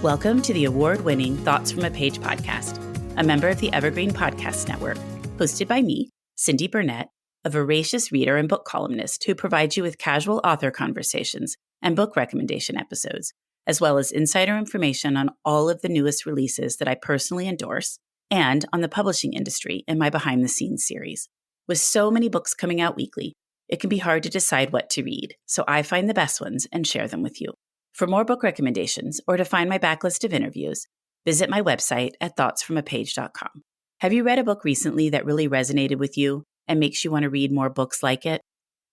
Welcome to the award-winning Thoughts from a Page podcast, a member of the Evergreen Podcast Network, hosted by me, Cindy Burnett, a voracious reader and book columnist who provides you with casual author conversations and book recommendation episodes, as well as insider information on all of the newest releases that I personally endorse, and on the publishing industry in my Behind the Scenes series. With so many books coming out weekly, it can be hard to decide what to read, so I find the best ones and share them with you. For more book recommendations or to find my backlist of interviews, visit my website at thoughtsfromapage.com. Have you read a book recently that really resonated with you and makes you want to read more books like it?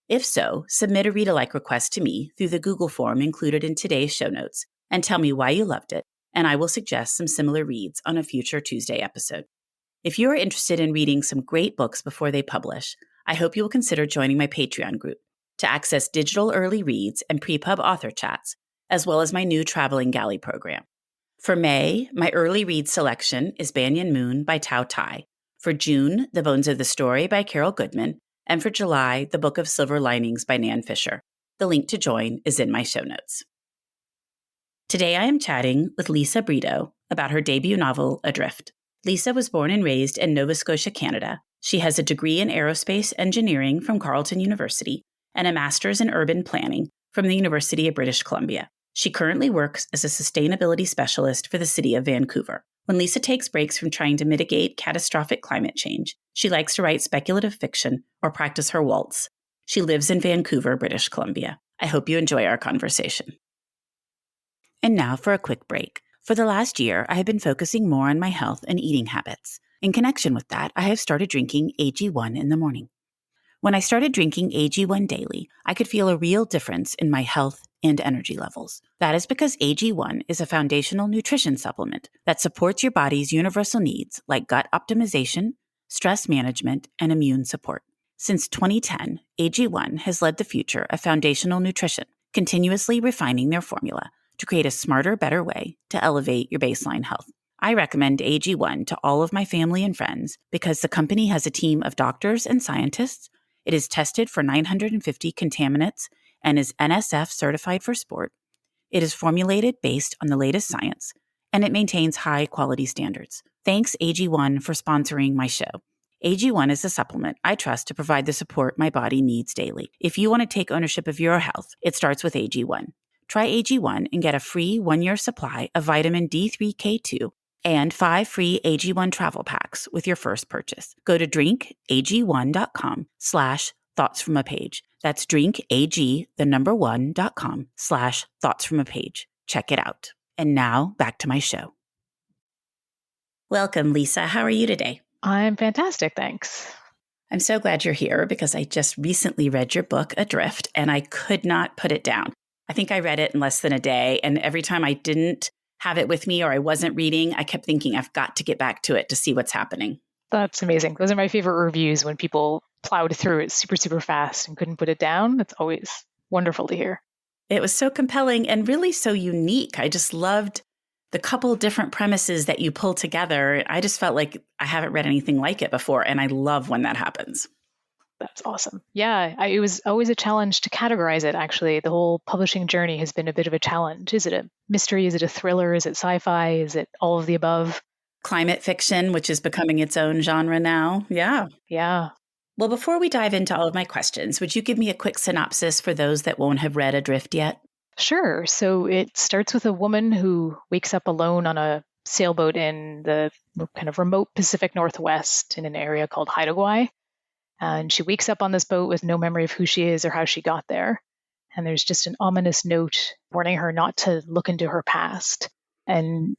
If so, submit a read-alike request to me through the Google form included in today's show notes and tell me why you loved it, and I will suggest some similar reads on a future Tuesday episode. If you are interested in reading some great books before they publish, I hope you will consider joining my Patreon group to access digital early reads and pre-pub author chats, as well as my new Traveling Galley program. For May, my early read selection is Banyan Moon by Tao Tai. For June, The Bones of the Story by Carol Goodman. And for July, The Book of Silver Linings by Nan Fisher. The link to join is in my show notes. Today I am chatting with Lisa Brideau about her debut novel, Adrift. Lisa was born and raised in Nova Scotia, Canada. She has a degree in aerospace engineering from Carleton University and a master's in urban planning from the University of British Columbia. She currently works as a sustainability specialist for the city of Vancouver. When Lisa takes breaks from trying to mitigate catastrophic climate change, she likes to write speculative fiction or practice her waltz. She lives in Vancouver, British Columbia. I hope you enjoy our conversation. And now for a quick break. For the last year, I have been focusing more on my health and eating habits. In connection with that, I have started drinking AG1 in the morning. When I started drinking AG1 daily, I could feel a real difference in my health and energy levels. That is because AG1 is a foundational nutrition supplement that supports your body's universal needs like gut optimization, stress management, and immune support. Since 2010, AG1 has led the future of foundational nutrition, continuously refining their formula to create a smarter, better way to elevate your baseline health. I recommend AG1 to all of my family and friends because the company has a team of doctors and scientists. It is tested for 950 contaminants and is NSF certified for sport. It is formulated based on the latest science, and it maintains high quality standards. Thanks AG1 for sponsoring my show. AG1 is a supplement I trust to provide the support my body needs daily. If you want to take ownership of your health, it starts with AG1. Try AG1 and get a free 1-year supply of vitamin D3K2 and 5 free AG1 travel packs with your first purchase. Go to drinkag1.com/thoughtsfromapage. That's drinkag1.com/thoughtsfromapage. Check it out. And now back to my show. Welcome, Lisa. How are you today? I'm fantastic, thanks. I'm so glad you're here because I just recently read your book, Adrift, and I could not put it down. I think I read it in less than a day, and every time I didn't have it with me or I wasn't reading, I kept thinking I've got to get back to it to see what's happening. That's amazing. Those are my favorite reviews when people plowed through it super, super fast and couldn't put it down. It's always wonderful to hear. It was so compelling and really so unique. I just loved the couple different premises that you pull together. I just felt like I haven't read anything like it before, and I love when that happens. That's awesome. Yeah, it was always a challenge to categorize it, actually. The whole publishing journey has been a bit of a challenge. Is it a mystery? Is it a thriller? Is it sci-fi? Is it all of the above? Climate fiction, which is becoming its own genre now. Yeah. Yeah. Well, before we dive into all of my questions, would you give me a quick synopsis for those that won't have read Adrift yet? Sure. So it starts with a woman who wakes up alone on a sailboat in the kind of remote Pacific Northwest in an area called Haida. And she wakes up on this boat with no memory of who she is or how she got there. And there's just an ominous note warning her not to look into her past. And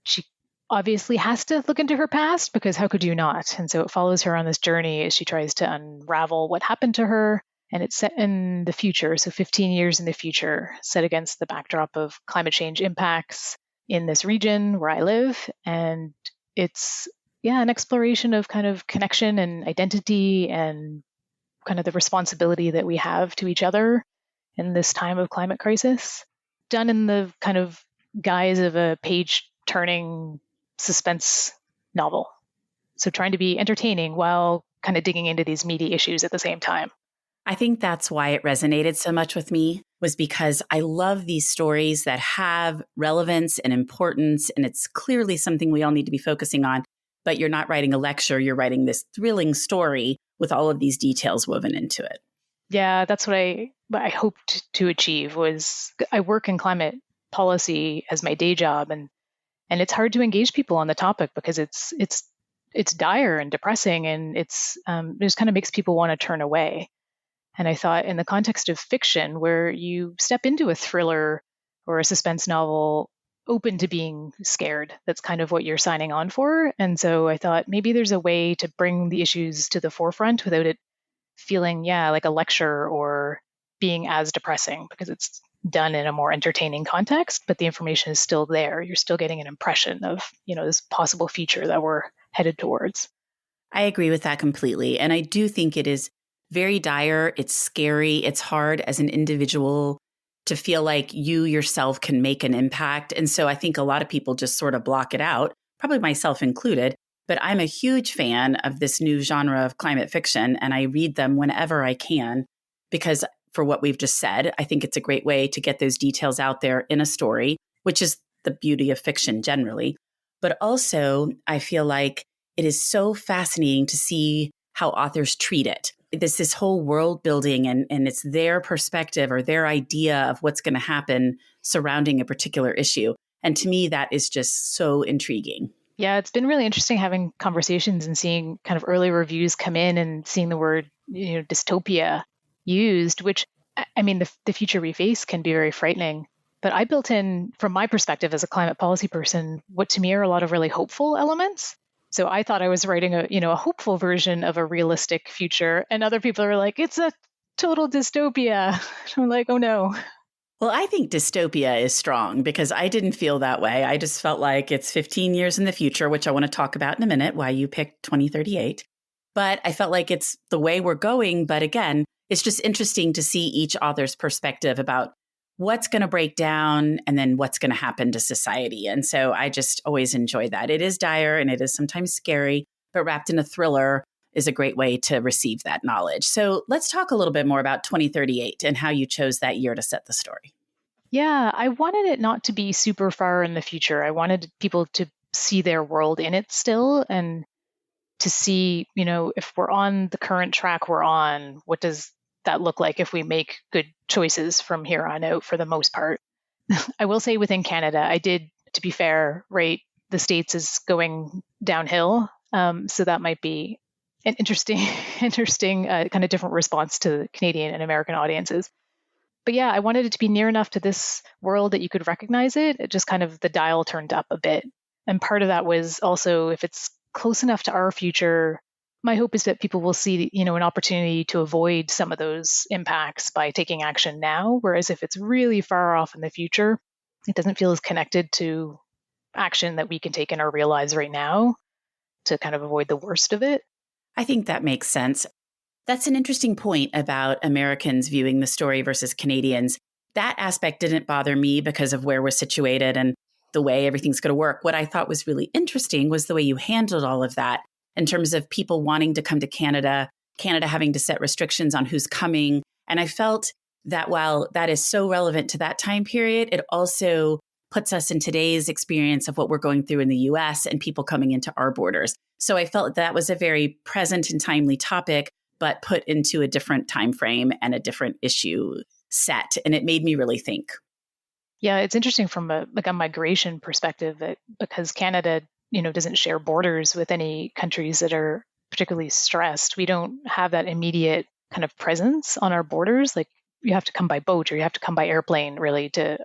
she obviously has to look into her past because how could you not? And so it follows her on this journey as she tries to unravel what happened to her. And it's set in the future, so 15 years in the future, set against the backdrop of climate change impacts in this region where I live. And it's an exploration of kind of connection and identity and kind of the responsibility that we have to each other in this time of climate crisis, done in the kind of guise of a page-turning suspense novel. So trying to be entertaining while kind of digging into these meaty issues at the same time. I think that's why it resonated so much with me, was because I love these stories that have relevance and importance, and it's clearly something we all need to be focusing on. But you're not writing a lecture, you're writing this thrilling story with all of these details woven into it. Yeah, that's what I hoped to achieve. Was I work in climate policy as my day job, and it's hard to engage people on the topic because it's dire and depressing, and it just kind of makes people want to turn away. And I thought, in the context of fiction, where you step into a thriller or a suspense novel open to being scared, that's kind of what you're signing on for. And so I thought maybe there's a way to bring the issues to the forefront without it feeling, like a lecture or being as depressing, because it's done in a more entertaining context, but the information is still there. You're still getting an impression of, this possible future that we're headed towards. I agree with that completely. And I do think it is very dire. It's scary. It's hard as an individual to feel like you yourself can make an impact. And so I think a lot of people just sort of block it out, probably myself included. But I'm a huge fan of this new genre of climate fiction, and I read them whenever I can, because for what we've just said, I think it's a great way to get those details out there in a story, which is the beauty of fiction generally. But also, I feel like it is so fascinating to see how authors treat it. This whole world building, and it's their perspective or their idea of what's going to happen surrounding a particular issue. And to me, that is just so intriguing. Yeah, it's been really interesting having conversations and seeing kind of early reviews come in and seeing the word, dystopia used, which, I mean, the future we face can be very frightening. But I built in, from my perspective as a climate policy person, what to me are a lot of really hopeful elements. So I thought I was writing a hopeful version of a realistic future, and other people are like, it's a total dystopia. I'm like, oh no. Well, I think dystopia is strong because I didn't feel that way. I just felt like it's 15 years in the future, which I want to talk about in a minute, why you picked 2038. But I felt like it's the way we're going. But again, it's just interesting to see each author's perspective about what's going to break down and then what's going to happen to society. And so I just always enjoy that. It is dire and it is sometimes scary, but wrapped in a thriller is a great way to receive that knowledge. So let's talk a little bit more about 2038 and how you chose that year to set the story. Yeah, I wanted it not to be super far in the future. I wanted people to see their world in it still, and to see, if we're on the current track we're on, what does that look like if we make good choices from here on out for the most part. I will say within Canada, I did, to be fair, rate the States is going downhill. So that might be an interesting kind of different response to Canadian and American audiences. But yeah, I wanted it to be near enough to this world that you could recognize it. It just kind of the dial turned up a bit. And part of that was also, if it's close enough to our future, my hope is that people will see, an opportunity to avoid some of those impacts by taking action now. Whereas if it's really far off in the future, it doesn't feel as connected to action that we can take in our real lives right now to kind of avoid the worst of it. I think that makes sense. That's an interesting point about Americans viewing the story versus Canadians. That aspect didn't bother me because of where we're situated and the way everything's going to work. What I thought was really interesting was the way you handled all of that in terms of people wanting to come to Canada, Canada having to set restrictions on who's coming. And I felt that while that is so relevant to that time period, it also puts us in today's experience of what we're going through in the US and people coming into our borders. So I felt that was a very present and timely topic, but put into a different time frame and a different issue set. And it made me really think. Yeah, it's interesting from a migration perspective that because Canada, doesn't share borders with any countries that are particularly stressed, we don't have that immediate kind of presence on our borders. Like you have to come by boat or you have to come by airplane really to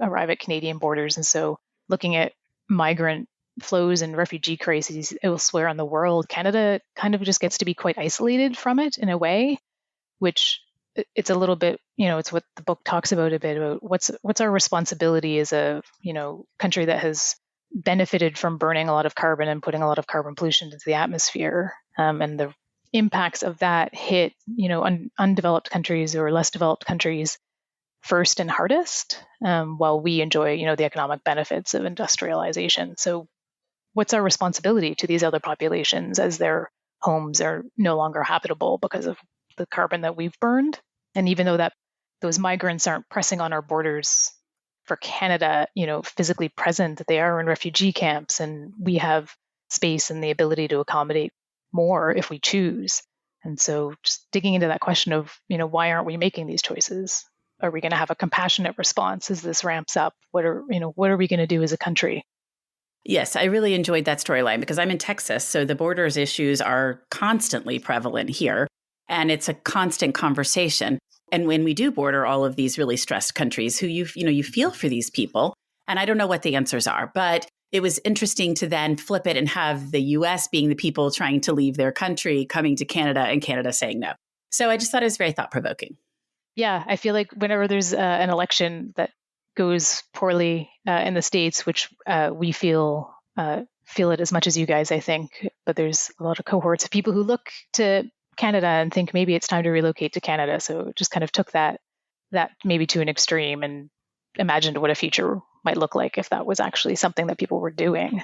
arrive at Canadian borders. And so looking at migrant flows and refugee crises elsewhere in the world, Canada kind of just gets to be quite isolated from it in a way, which it's a little bit, it's what the book talks about a bit about what's our responsibility as a, country that has benefited from burning a lot of carbon and putting a lot of carbon pollution into the atmosphere. And the impacts of that hit, undeveloped countries or less developed countries first and hardest, while we enjoy, the economic benefits of industrialization. So what's our responsibility to these other populations as their homes are no longer habitable because of the carbon that we've burned. And even though that those migrants aren't pressing on our borders for Canada, physically present, that they are in refugee camps, and we have space and the ability to accommodate more if we choose. And so just digging into that question of, why aren't we making these choices? Are we going to have a compassionate response as this ramps up? What are we going to do as a country? Yes, I really enjoyed that storyline because I'm in Texas, so the borders issues are constantly prevalent here, and it's a constant conversation. And when we do border all of these really stressed countries, who you feel for these people, and I don't know what the answers are, but it was interesting to then flip it and have the U.S. being the people trying to leave their country, coming to Canada, and Canada saying no. So I just thought it was very thought-provoking. Yeah, I feel like whenever there's an election that goes poorly in the States, which we feel it as much as you guys, I think, but there's a lot of cohorts of people who look to Canada and think maybe it's time to relocate to Canada. So just kind of took that maybe to an extreme and imagined what a future might look like if that was actually something that people were doing.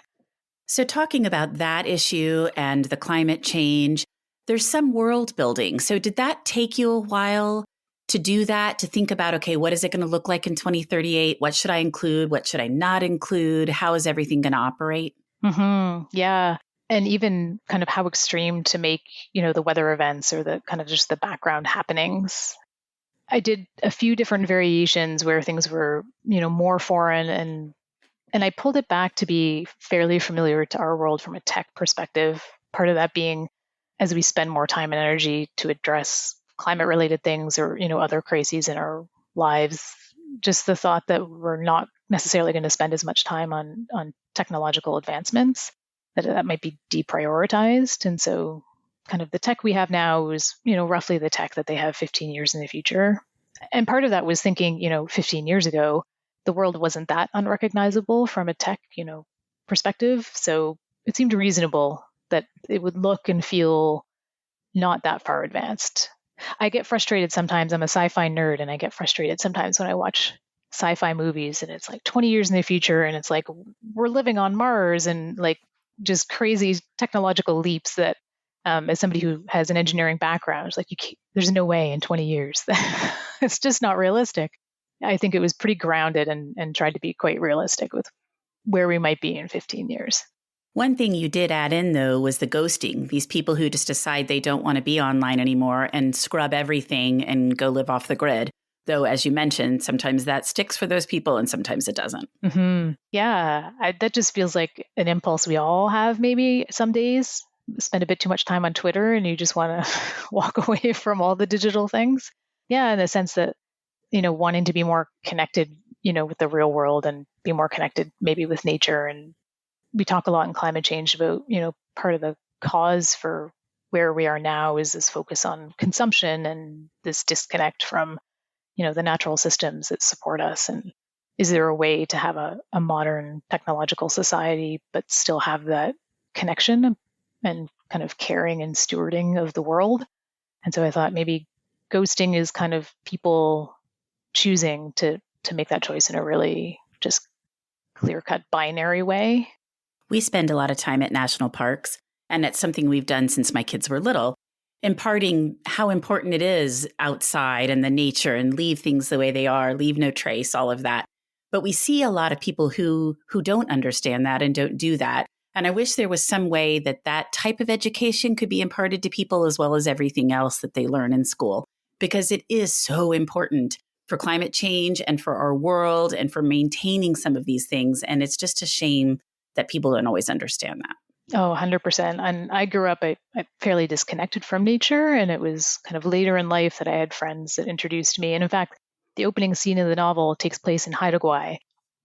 So talking about that issue and the climate change, there's some world building. So did that take you a while to do that, to think about, okay, what is it going to look like in 2038? What should I include? What should I not include? How is everything going to operate? Mm-hmm. Yeah. And even kind of how extreme to make, the weather events or the kind of just the background happenings. I did a few different variations where things were, more foreign, and I pulled it back to be fairly familiar to our world from a tech perspective. Part of that being as we spend more time and energy to address climate related things or, other crises in our lives, just the thought that we're not necessarily going to spend as much time on technological advancements, that might be deprioritized. And so kind of the tech we have now is, roughly the tech that they have 15 years in the future. And part of that was thinking, 15 years ago, the world wasn't that unrecognizable from a tech, perspective. So it seemed reasonable that it would look and feel not that far advanced. I get frustrated sometimes. I'm a sci-fi nerd, and I get frustrated sometimes when I watch sci-fi movies and it's like 20 years in the future and it's like we're living on Mars and like just crazy technological leaps that as somebody who has an engineering background, it's like there's no way in 20 years. It's just not realistic. I think it was pretty grounded and tried to be quite realistic with where we might be in 15 years. One thing you did add in, though, was the ghosting. These people who just decide they don't want to be online anymore and scrub everything and go live off the grid. Though, as you mentioned, sometimes that sticks for those people and sometimes it doesn't. Mm-hmm. Yeah, that just feels like an impulse we all have maybe some days. Spend a bit too much time on Twitter and you just want to walk away from all the digital things. Yeah, in the sense that, wanting to be more connected, with the real world and be more connected maybe with nature. And we talk a lot in climate change about, part of the cause for where we are now is this focus on consumption and this disconnect from, the natural systems that support us. And is there a way to have a modern technological society, but still have that connection and kind of caring and stewarding of the world? And so I thought maybe ghosting is kind of people choosing to make that choice in a really just clear-cut binary way. We spend a lot of time at national parks, and it's something we've done since my kids were little, imparting how important it is outside and the nature and leave things the way they are, leave no trace, all of that. But we see a lot of people who don't understand that and don't do that. And I wish there was some way that that type of education could be imparted to people as well as everything else that they learn in school, because it is so important for climate change and for our world and for maintaining some of these things. And it's just a shame that people don't always understand that. Oh, 100%. And I grew up fairly disconnected from nature. And it was kind of later in life that I had friends that introduced me. And in fact, the opening scene of the novel takes place in Haida,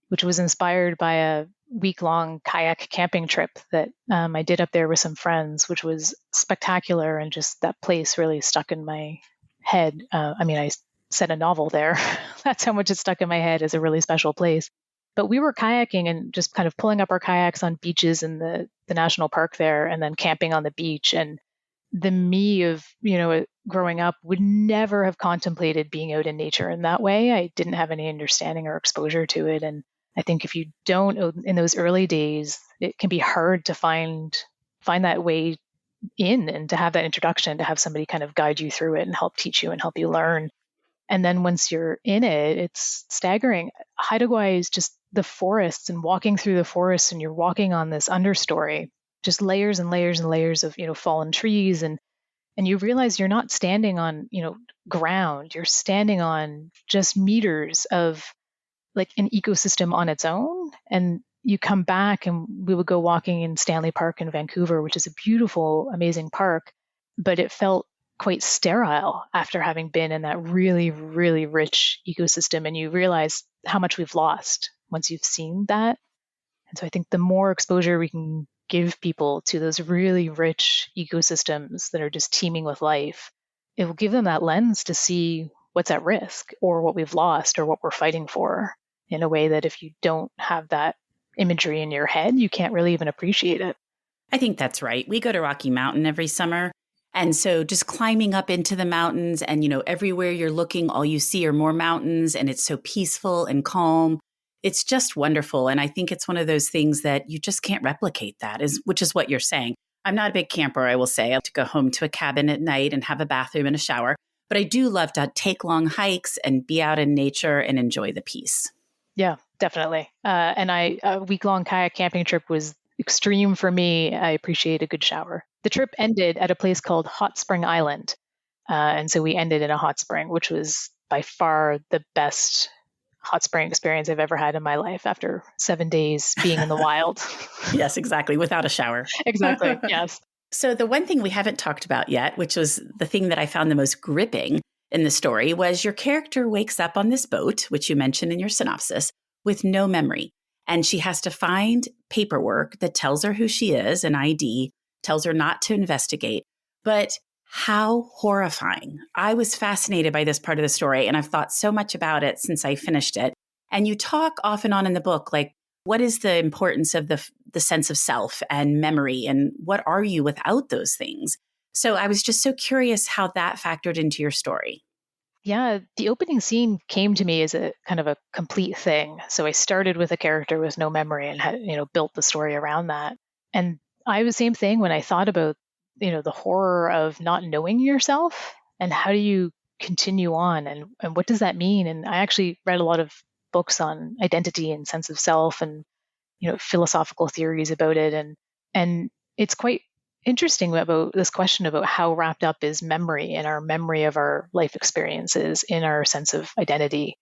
which was inspired by a week-long kayak camping trip that I did up there with some friends, which was spectacular. And just that place really stuck in my head. I set a novel there. That's how much it stuck in my head as a really special place. But we were kayaking and just kind of pulling up our kayaks on beaches in the national park there and then camping on the beach. And the me of, growing up would never have contemplated being out in nature in that way. I didn't have any understanding or exposure to it. And I think if you don't in those early days, it can be hard to find that way in and to have that introduction, to have somebody kind of guide you through it and help teach you and help you learn. And then once you're in it, it's staggering. Haida Gwaii is just the forests and walking through the forests, and you're walking on this understory, just layers and layers and layers of, fallen trees. And you realize you're not standing on, ground. You're standing on just meters of like an ecosystem on its own. And you come back, and we would go walking in Stanley Park in Vancouver, which is a beautiful, amazing park, but it felt quite sterile after having been in that really, really rich ecosystem. And you realize how much we've lost once you've seen that. And so I think the more exposure we can give people to those really rich ecosystems that are just teeming with life, it will give them that lens to see what's at risk or what we've lost or what we're fighting for, in a way that if you don't have that imagery in your head, you can't really even appreciate it. I think that's right. We go to Rocky Mountain every summer. And so just climbing up into the mountains and, everywhere you're looking, all you see are more mountains, and it's so peaceful and calm. It's just wonderful. And I think it's one of those things that you just can't replicate which is what you're saying. I'm not a big camper, I will say. I like to go home to a cabin at night and have a bathroom and a shower. But I do love to take long hikes and be out in nature and enjoy the peace. Yeah, definitely. And a week-long kayak camping trip was extreme for me. I appreciate a good shower. The trip ended at a place called Hot Spring Island. And so we ended in a hot spring, which was by far the best hot spring experience I've ever had in my life after 7 days being in the wild. Yes, exactly. Without a shower. Exactly. Yes. So the one thing we haven't talked about yet, which was the thing that I found the most gripping in the story, was your character wakes up on this boat, which you mentioned in your synopsis, with no memory. And she has to find paperwork that tells her who she is, an ID, tells her not to investigate. But how horrifying. I was fascinated by this part of the story, and I've thought so much about it since I finished it. And you talk off and on in the book, like, what is the importance of the sense of self and memory, and what are you without those things? So I was just so curious how that factored into your story. Yeah, the opening scene came to me as a kind of a complete thing. So I started with a character with no memory and had, built the story around that. And I was same thing when I thought about, the horror of not knowing yourself and how do you continue on and what does that mean? And I actually read a lot of books on identity and sense of self and, philosophical theories about it. And it's quite interesting about this question about how wrapped up is memory in our memory of our life experiences, in our sense of identity.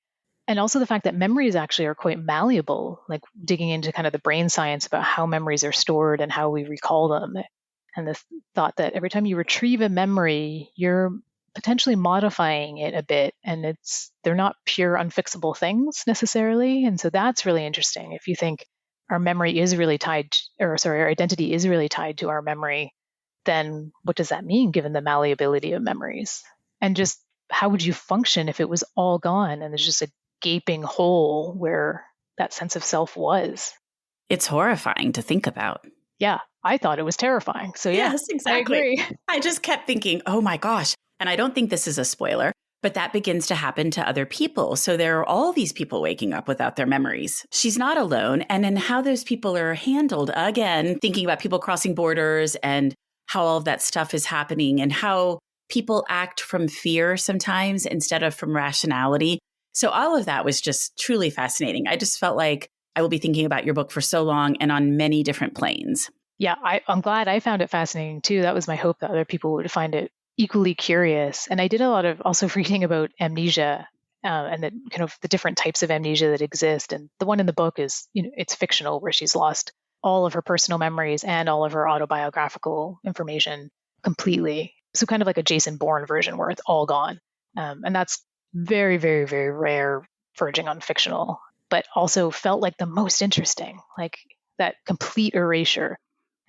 And also the fact that memories actually are quite malleable, like digging into kind of the brain science about how memories are stored and how we recall them. And the thought that every time you retrieve a memory, you're potentially modifying it a bit, and they're not pure unfixable things necessarily. And so that's really interesting. If you think our memory is really tied, our identity is really tied to our memory, then what does that mean given the malleability of memories? And just how would you function if it was all gone and there's just a gaping hole where that sense of self was? It's horrifying to think about. Yeah, I thought it was terrifying. So yes, exactly. I agree. I just kept thinking, oh my gosh. And I don't think this is a spoiler, but that begins to happen to other people. So there are all these people waking up without their memories. She's not alone. And then how those people are handled, again, thinking about people crossing borders and how all of that stuff is happening and how people act from fear sometimes instead of from rationality. So all of that was just truly fascinating. I just felt like I will be thinking about your book for so long and on many different planes. Yeah, I'm glad I found it fascinating too. That was my hope, that other people would find it equally curious. And I did a lot of also reading about amnesia and the kind of the different types of amnesia that exist. And the one in the book is, it's fictional, where she's lost all of her personal memories and all of her autobiographical information completely. So kind of like a Jason Bourne version where it's all gone. And that's very, very, very rare, verging on fictional, but also felt like the most interesting, like that complete erasure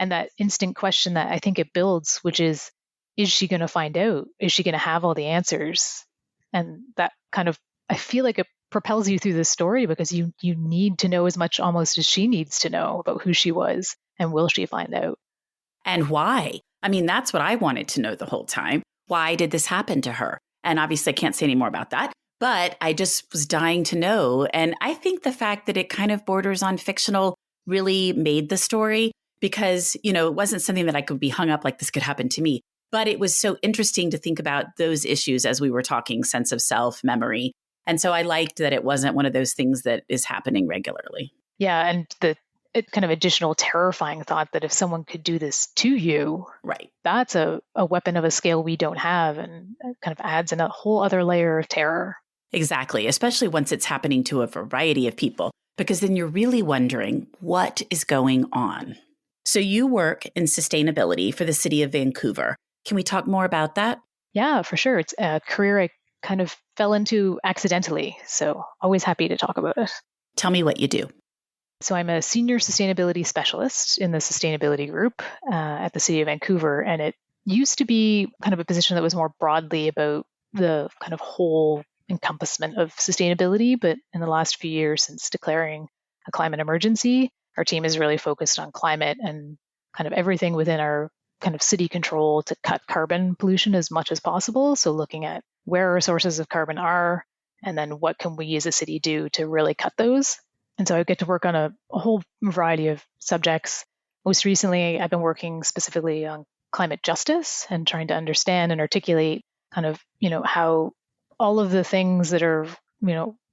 and that instant question that I think it builds, which is she going to find out? Is she going to have all the answers? And that kind of, I feel like it propels you through the story because you need to know as much almost as she needs to know about who she was, and will she find out? And why? I mean, that's what I wanted to know the whole time. Why did this happen to her? And obviously I can't say any more about that, but I just was dying to know. And I think the fact that it kind of borders on fictional really made the story, because, it wasn't something that I could be hung up like this could happen to me. But it was so interesting to think about those issues as we were talking sense of self, memory. And so I liked that it wasn't one of those things that is happening regularly. Yeah. And the kind of additional terrifying thought that if someone could do this to you, right, that's a weapon of a scale we don't have, and it kind of adds in a whole other layer of terror. Exactly, especially once it's happening to a variety of people, because then you're really wondering what is going on. So you work in sustainability for the city of Vancouver. Can we talk more about that? Yeah, for sure. It's a career I kind of fell into accidentally, so always happy to talk about it. Tell me what you do. So I'm a senior sustainability specialist in the sustainability group at the city of Vancouver, and it used to be kind of a position that was more broadly about the kind of whole encompassment of sustainability. But in the last few years, since declaring a climate emergency, our team is really focused on climate and kind of everything within our kind of city control to cut carbon pollution as much as possible. So looking at where our sources of carbon are, and then what can we as a city do to really cut those. And so I get to work on a whole variety of subjects. Most recently, I've been working specifically on climate justice and trying to understand and articulate kind of, how all of the things that are,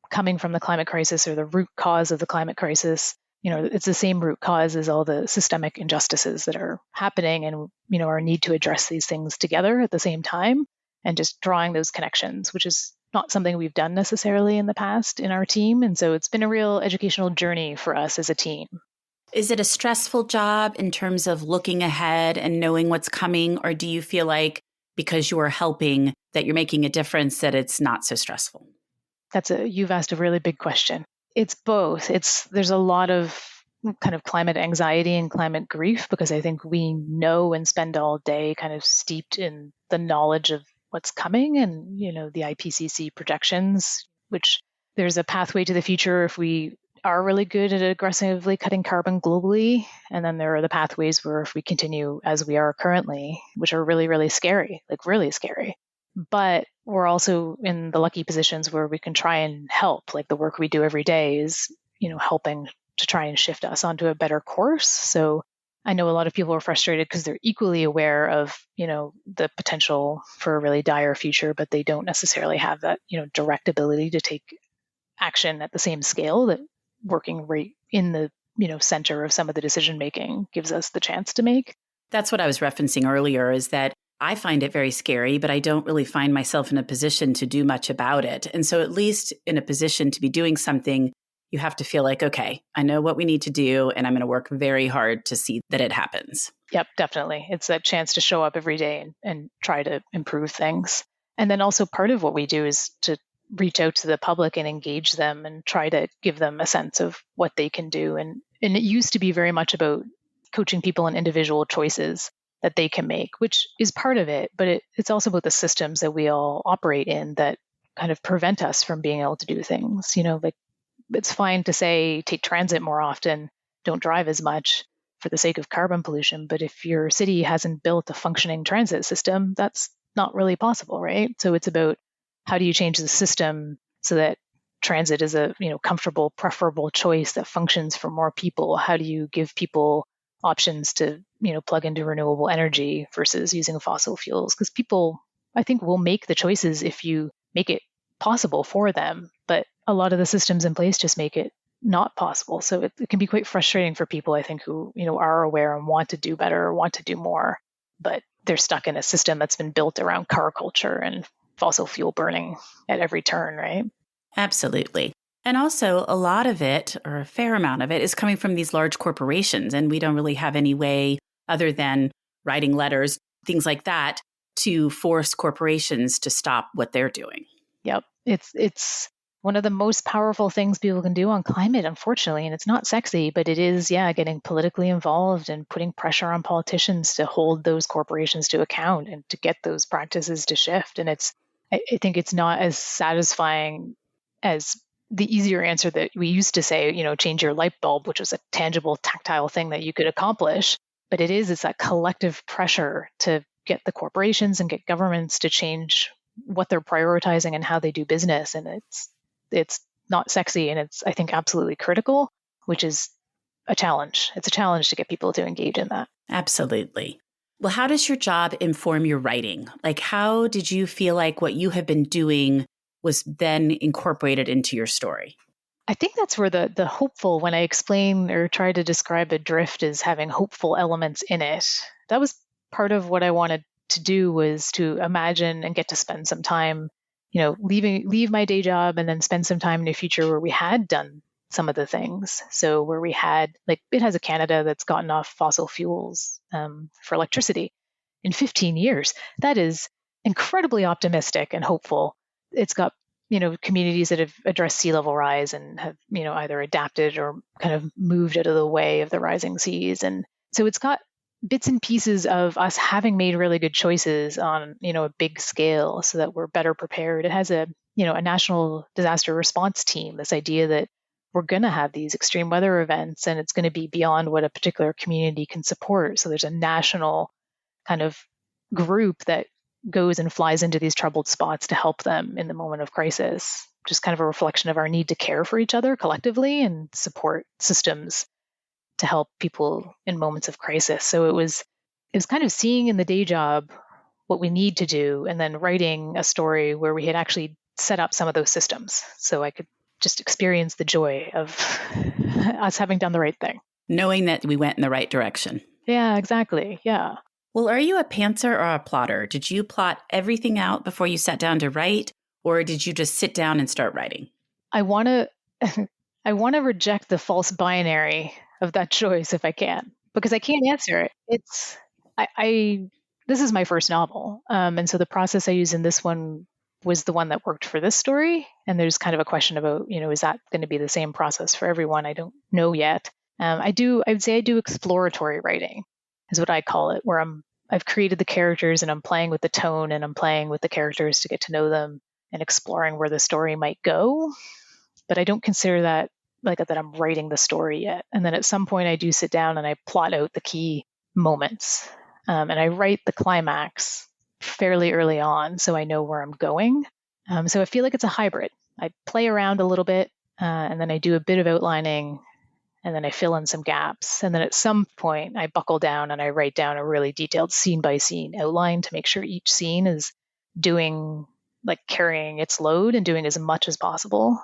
coming from the climate crisis or the root cause of the climate crisis, it's the same root cause as all the systemic injustices that are happening, and, our need to address these things together at the same time, and just drawing those connections, which is not something we've done necessarily in the past in our team. And so it's been a real educational journey for us as a team. Is it a stressful job in terms of looking ahead and knowing what's coming? Or do you feel like because you are helping that you're making a difference, that it's not so stressful? You've asked a really big question. It's both. There's a lot of kind of climate anxiety and climate grief, because I think we know and spend all day kind of steeped in the knowledge of what's coming and, the IPCC projections, which there's a pathway to the future if we are really good at aggressively cutting carbon globally. And then there are the pathways where if we continue as we are currently, which are really, really scary, like really scary. But we're also in the lucky positions where we can try and help. Like the work we do every day is, helping to try and shift us onto a better course. So I know a lot of people are frustrated because they're equally aware of, the potential for a really dire future, but they don't necessarily have that, direct ability to take action at the same scale that working right in the, center of some of the decision making gives us the chance to make. That's what I was referencing earlier, is that I find it very scary, but I don't really find myself in a position to do much about it. And so at least in a position to be doing something, you have to feel like, okay, I know what we need to do, and I'm going to work very hard to see that it happens. Yep, definitely. It's that chance to show up every day and try to improve things. And then also part of what we do is to reach out to the public and engage them and try to give them a sense of what they can do. And it used to be very much about coaching people in individual choices that they can make, which is part of it, but it's also about the systems that we all operate in that kind of prevent us from being able to do things. Like it's fine to say take transit more often, don't drive as much for the sake of carbon pollution, but if your city hasn't built a functioning transit system, that's not really possible, right? So it's about how do you change the system so that transit is a comfortable, preferable choice that functions for more people? How do you give people options to plug into renewable energy versus using fossil fuels? Because people, I think, will make the choices if you make it possible for them, but a lot of the systems in place just make it not possible. So it can be quite frustrating for people, I think, who are aware and want to do better or want to do more, but they're stuck in a system that's been built around car culture and fossil fuel burning at every turn, right? Absolutely. And also a lot of it, or a fair amount of it, is coming from these large corporations. And we don't really have any way other than writing letters, things like that, to force corporations to stop what they're doing. Yep. It's one of the most powerful things people can do on climate, unfortunately. And it's not sexy, but it is, getting politically involved and putting pressure on politicians to hold those corporations to account and to get those practices to shift. And I think it's not as satisfying as the easier answer that we used to say, change your light bulb, which was a tangible, tactile thing that you could accomplish. But it's that collective pressure to get the corporations and get governments to change what they're prioritizing and how they do business. And it's not sexy, and it's, I think, absolutely critical, which is a challenge. It's a challenge to get people to engage in that. Absolutely. Well, how does your job inform your writing? Like, how did you feel like what you have been doing was then incorporated into your story? I think that's where the hopeful, when I explain or try to describe Adrift as having hopeful elements in it, that was part of what I wanted to do, was to imagine and get to spend some time, leave my day job and then spend some time in the future where we had done some of the things. So where we had, like, it has a Canada that's gotten off fossil fuels for electricity in 15 years. That is incredibly optimistic and hopeful. It's got communities that have addressed sea level rise and have, either adapted or kind of moved out of the way of the rising seas. And so it's got bits and pieces of us having made really good choices on, a big scale so that we're better prepared. It has a national disaster response team, this idea that we're going to have these extreme weather events and it's going to be beyond what a particular community can support. So there's a national kind of group that goes and flies into these troubled spots to help them in the moment of crisis. Just kind of a reflection of our need to care for each other collectively and support systems to help people in moments of crisis. So it was kind of seeing in the day job what we need to do and then writing a story where we had actually set up some of those systems so I could just experience the joy of us having done the right thing. Knowing that we went in the right direction. Yeah, exactly. Yeah. Well, are you a pantser or a plotter? Did you plot everything out before you sat down to write, or did you just sit down and start writing? I want to I want to reject the false binary of that choice if I can, because I can't answer it. It's I this is my first novel, and so the process I use in this one was the one that worked for this story. And there's kind of a question about, is that going to be the same process for everyone? I don't know yet. I would say I do exploratory writing, is what I call it, where I've created the characters and I'm playing with the tone and I'm playing with the characters to get to know them and exploring where the story might go. But I don't consider that that I'm writing the story yet. And then at some point I do sit down and I plot out the key moments. And I write the climax fairly early on so I know where I'm going. So I feel like it's a hybrid. I play around a little bit and then I do a bit of outlining and then I fill in some gaps. And then at some point I buckle down and I write down a really detailed scene by scene outline to make sure each scene is carrying its load and doing as much as possible,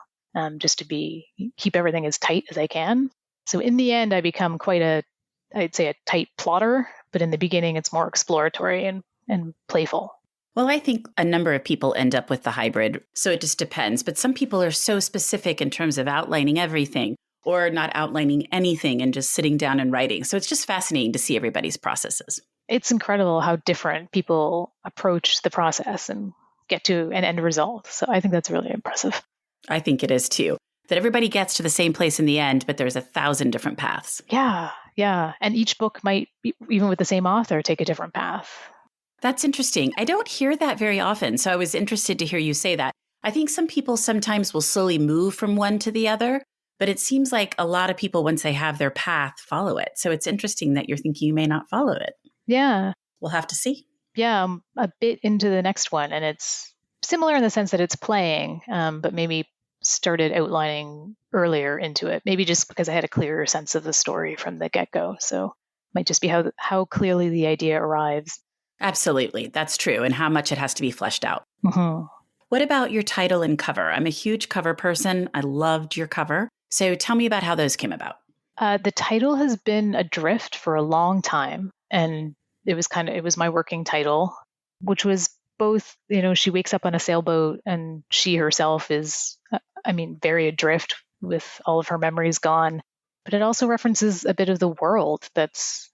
just to keep everything as tight as I can. So in the end, I become I'd say a tight plotter, but in the beginning it's more exploratory and playful. Well, I think a number of people end up with the hybrid, so it just depends. But some people are so specific in terms of outlining everything or not outlining anything and just sitting down and writing. So it's just fascinating to see everybody's processes. It's incredible how different people approach the process and get to an end result. So I think that's really impressive. I think it is too, that everybody gets to the same place in the end, but there's 1,000 different paths. Yeah. And each book might, even with the same author, take a different path. That's interesting. I don't hear that very often. So I was interested to hear you say that. I think some people sometimes will slowly move from one to the other, but it seems like a lot of people, once they have their path, follow it. So it's interesting that you're thinking you may not follow it. Yeah. We'll have to see. Yeah, I'm a bit into the next one, and it's similar in the sense that it's playing, but maybe started outlining earlier into it. Maybe just because I had a clearer sense of the story from the get-go. So it might just be how clearly the idea arrives. Absolutely. That's true. And how much it has to be fleshed out. Mm-hmm. What about your title and cover? I'm a huge cover person. I loved your cover. So tell me about how those came about. The title has been Adrift for a long time. And it was my working title, which was both, she wakes up on a sailboat and she herself is, very adrift with all of her memories gone. But it also references a bit of the world that's,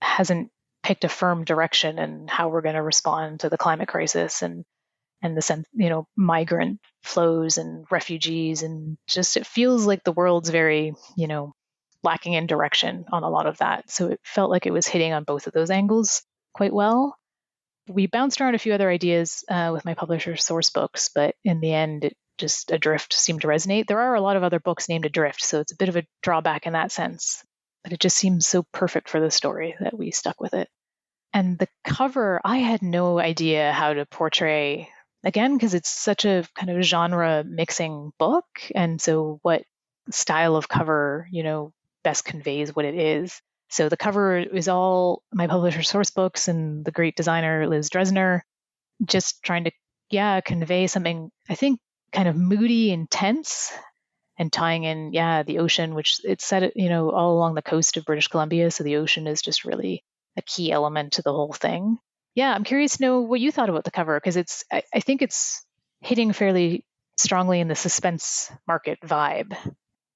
hasn't picked a firm direction and how we're going to respond to the climate crisis and the sense, migrant flows and refugees. And just, it feels like the world's very, lacking in direction on a lot of that. So it felt like it was hitting on both of those angles quite well. We bounced around a few other ideas with my publisher Source Books, but in the end, it just Adrift seemed to resonate. There are a lot of other books named Adrift, so it's a bit of a drawback in that sense. But it just seems so perfect for the story that we stuck with it. And the cover, I had no idea how to portray, again, because it's such a kind of genre mixing book. And so what style of cover, best conveys what it is. So the cover is all my publisher source books and the great designer Liz Dresner, just trying to, convey something, I think, kind of moody and tense, and tying in, the ocean, which it's set, all along the coast of British Columbia. So the ocean is just really a key element to the whole thing. Yeah, I'm curious to know what you thought about the cover, because I think it's hitting fairly strongly in the suspense market vibe.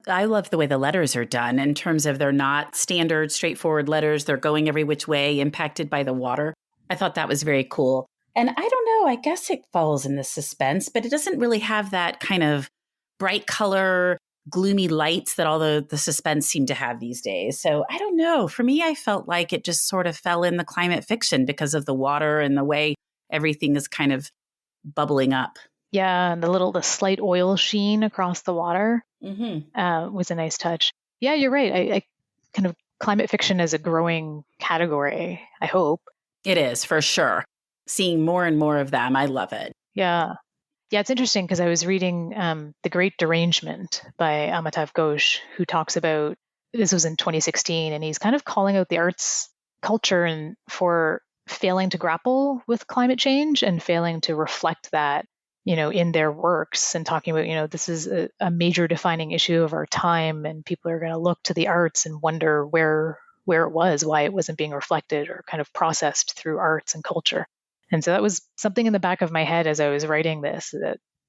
I love the way the letters are done in terms of they're not standard, straightforward letters. They're going every which way, impacted by the water. I thought that was very cool. And I don't know, I guess it falls in the suspense, but it doesn't really have that kind of bright color, gloomy lights that all the suspense seem to have these days. So I don't know. For me, I felt like it just sort of fell in the climate fiction because of the water and the way everything is kind of bubbling up. Yeah, and the slight oil sheen across the water was a nice touch. Yeah, you're right. I kind of climate fiction as a growing category, I hope. It is, for sure. Seeing more and more of them. I love it. Yeah. Yeah, it's interesting because I was reading The Great Derangement by Amitav Ghosh, who talks about, this was in 2016, and he's kind of calling out the arts culture and for failing to grapple with climate change and failing to reflect that, in their works, and talking about, this is a major defining issue of our time, and people are going to look to the arts and wonder where it was, why it wasn't being reflected or kind of processed through arts and culture. And so that was something in the back of my head as I was writing this,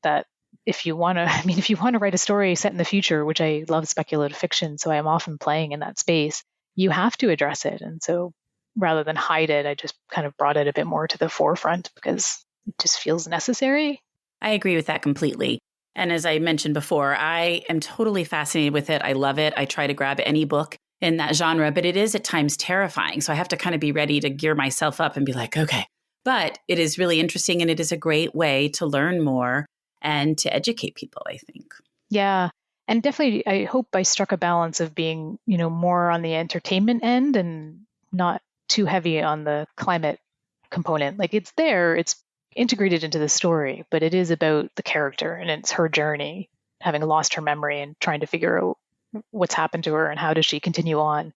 that if you want to write a story set in the future, which I love speculative fiction, so I am often playing in that space, you have to address it. And so rather than hide it, I just kind of brought it a bit more to the forefront because it just feels necessary. I agree with that completely. And as I mentioned before, I am totally fascinated with it. I love it. I try to grab any book in that genre, but it is at times terrifying. So I have to kind of be ready to gear myself up and be like, okay. But it is really interesting, and it is a great way to learn more and to educate people, I think. Yeah. And definitely, I hope I struck a balance of being, more on the entertainment end and not too heavy on the climate component. Like, it's there, it's integrated into the story, but it is about the character, and it's her journey, having lost her memory and trying to figure out what's happened to her and how does she continue on.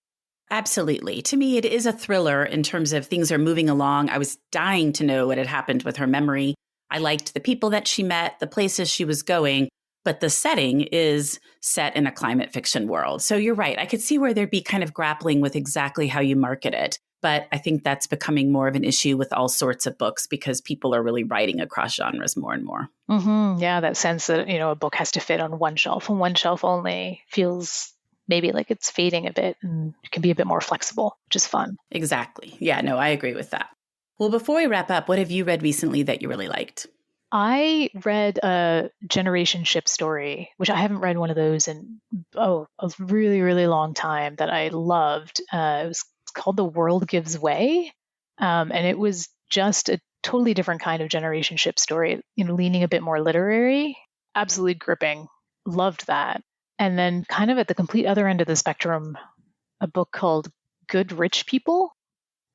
Absolutely. To me, it is a thriller in terms of things are moving along. I was dying to know what had happened with her memory. I liked the people that she met, the places she was going, but the setting is set in a climate fiction world. So you're right. I could see where there'd be kind of grappling with exactly how you market it. But I think that's becoming more of an issue with all sorts of books because people are really writing across genres more and more. Mm-hmm. Yeah, that sense that, a book has to fit on one shelf and one shelf only feels maybe like it's fading a bit, and it can be a bit more flexible, which is fun. Exactly. Yeah, no, I agree with that. Well, before we wrap up, what have you read recently that you really liked? I read a Generation Ship story, which I haven't read one of those in, a really, really long time, that I loved. It was called The World Gives Way. And it was just a totally different kind of Generation Ship story, leaning a bit more literary. Absolutely gripping. Loved that. And then kind of at the complete other end of the spectrum, a book called Good Rich People,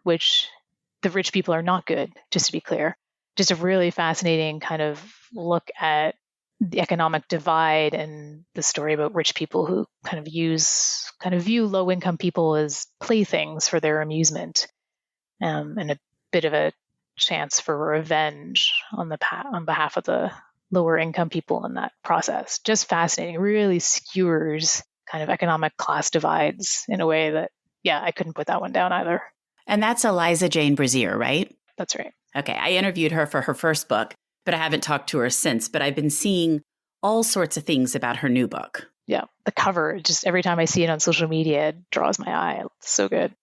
which the rich people are not good, just to be clear. Just a really fascinating kind of look at the economic divide and the story about rich people who kind of view low-income people as playthings for their amusement, and a bit of a chance for revenge on behalf of the lower income people in that process. Just fascinating. Really skewers kind of economic class divides in a way that, I couldn't put that one down either. And that's Eliza Jane Brazier, right? That's right. Okay. I interviewed her for her first book, but I haven't talked to her since. But I've been seeing all sorts of things about her new book. Yeah. The cover, just every time I see it on social media, it draws my eye. It's so good.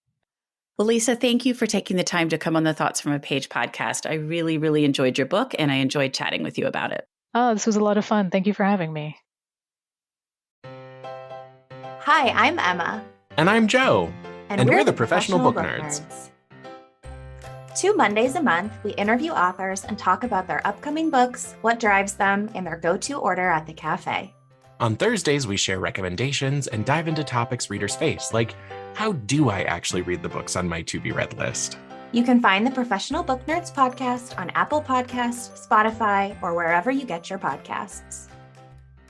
Well, Lisa, thank you for taking the time to come on the Thoughts from a Page podcast. I really, really enjoyed your book, and I enjoyed chatting with you about it. Oh, this was a lot of fun. Thank you for having me. Hi, I'm Emma. And I'm Joe. And we're the Professional Book Nerds. 2 Mondays a month, we interview authors and talk about their upcoming books, what drives them, and their go-to order at the cafe. On Thursdays, we share recommendations and dive into topics readers face, like how do I actually read the books on my to-be-read list? You can find the Professional Book Nerds podcast on Apple Podcasts, Spotify, or wherever you get your podcasts.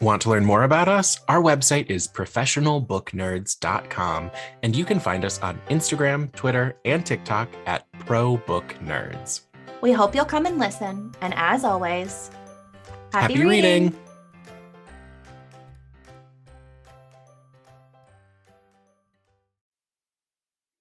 Want to learn more about us? Our website is professionalbooknerds.com, and you can find us on Instagram, Twitter, and TikTok at ProBookNerds. We hope you'll come and listen, and as always, Happy reading!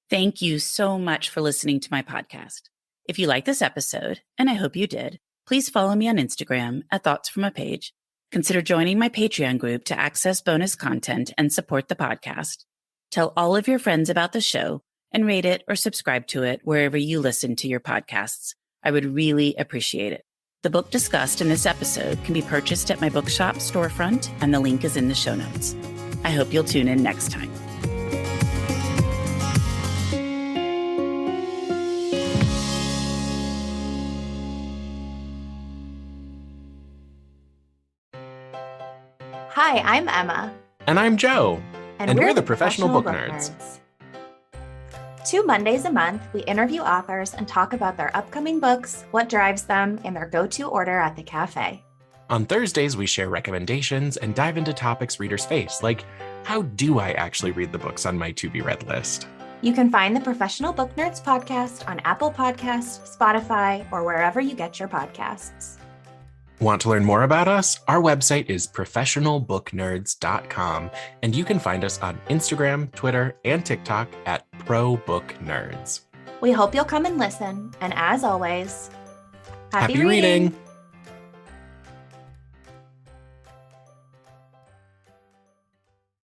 Thank you so much for listening to my podcast. If you like this episode, and I hope you did, please follow me on Instagram at Thoughts From a Page. Consider joining my Patreon group to access bonus content and support the podcast. Tell all of your friends about the show and rate it or subscribe to it wherever you listen to your podcasts. I would really appreciate it. The book discussed in this episode can be purchased at my bookshop storefront, and the link is in the show notes. I hope you'll tune in next time. Hi, I'm Emma. And I'm Joe. And we're the Professional Book Nerds. 2 Mondays a month, we interview authors and talk about their upcoming books, what drives them, and their go-to order at the cafe. On Thursdays, we share recommendations and dive into topics readers face, like how do I actually read the books on my to-be-read list? You can find the Professional Book Nerds podcast on Apple Podcasts, Spotify, or wherever you get your podcasts. Want to learn more about us? Our website is professionalbooknerds.com, and you can find us on Instagram, Twitter, and TikTok at ProBookNerds. We hope you'll come and listen, and as always, Happy reading!